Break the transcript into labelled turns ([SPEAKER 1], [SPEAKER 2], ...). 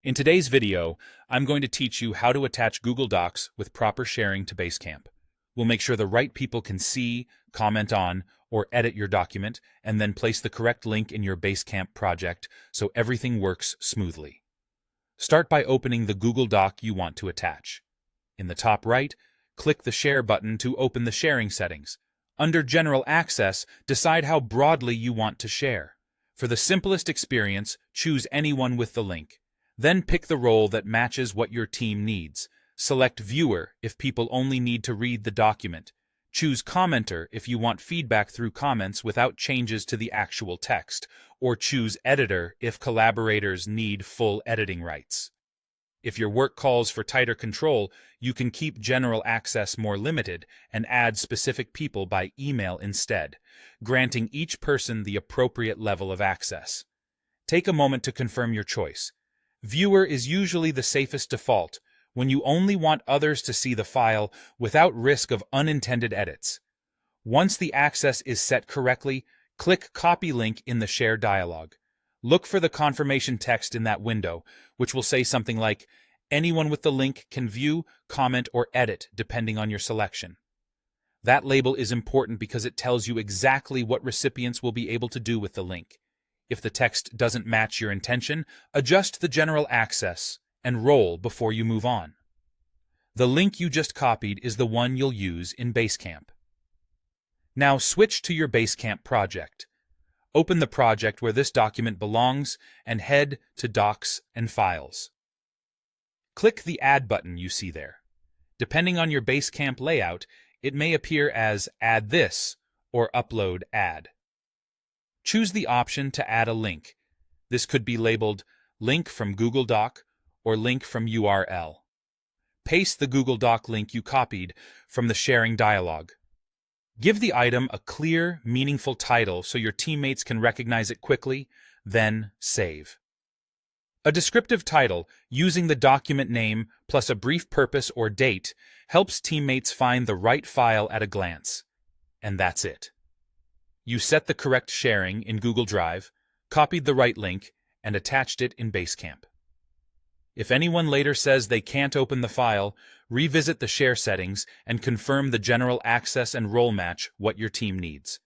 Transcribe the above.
[SPEAKER 1] In today's video, I'm going to teach you how to attach Google Docs with proper sharing to Basecamp. We'll make sure the right people can see, comment on, or edit your document, and then place the correct link in your Basecamp project so everything works smoothly. Start by opening the Google Doc you want to attach. In the top right, click the Share button to open the sharing settings. Under General Access, decide how broadly you want to share. For the simplest experience, choose anyone with the link. Then pick the role that matches what your team needs. Select Viewer if people only need to read the document. Choose Commenter if you want feedback through comments without changes to the actual text, or choose Editor if collaborators need full editing rights. If your work calls for tighter control, you can keep general access more limited and add specific people by email instead, granting each person the appropriate level of access. Take a moment to confirm your choice. Viewer is usually the safest default when you only want others to see the file without risk of unintended edits. Once the access is set correctly, click Copy Link in the Share dialog. Look for the confirmation text in that window, which will say something like, "Anyone with the link can view, comment, or edit depending on your selection." That label is important because it tells you exactly what recipients will be able to do with the link. If the text doesn't match your intention, adjust the general access and roll before you move on. The link you just copied is the one you'll use in Basecamp. Now switch to your Basecamp project. Open the project where this document belongs and head to Docs and Files. Click the Add button you see there. Depending on your Basecamp layout, it may appear as Add This or Upload Add. Choose the option to add a link. This could be labeled Link from Google Doc or Link from URL. Paste the Google Doc link you copied from the sharing dialog. Give the item a clear, meaningful title so your teammates can recognize it quickly, then save. A descriptive title, using the document name plus a brief purpose or date, helps teammates find the right file at a glance. And that's it. You set the correct sharing in Google Drive, copied the right link, and attached it in Basecamp. If anyone later says they can't open the file, revisit the share settings and confirm the general access and role match what your team needs.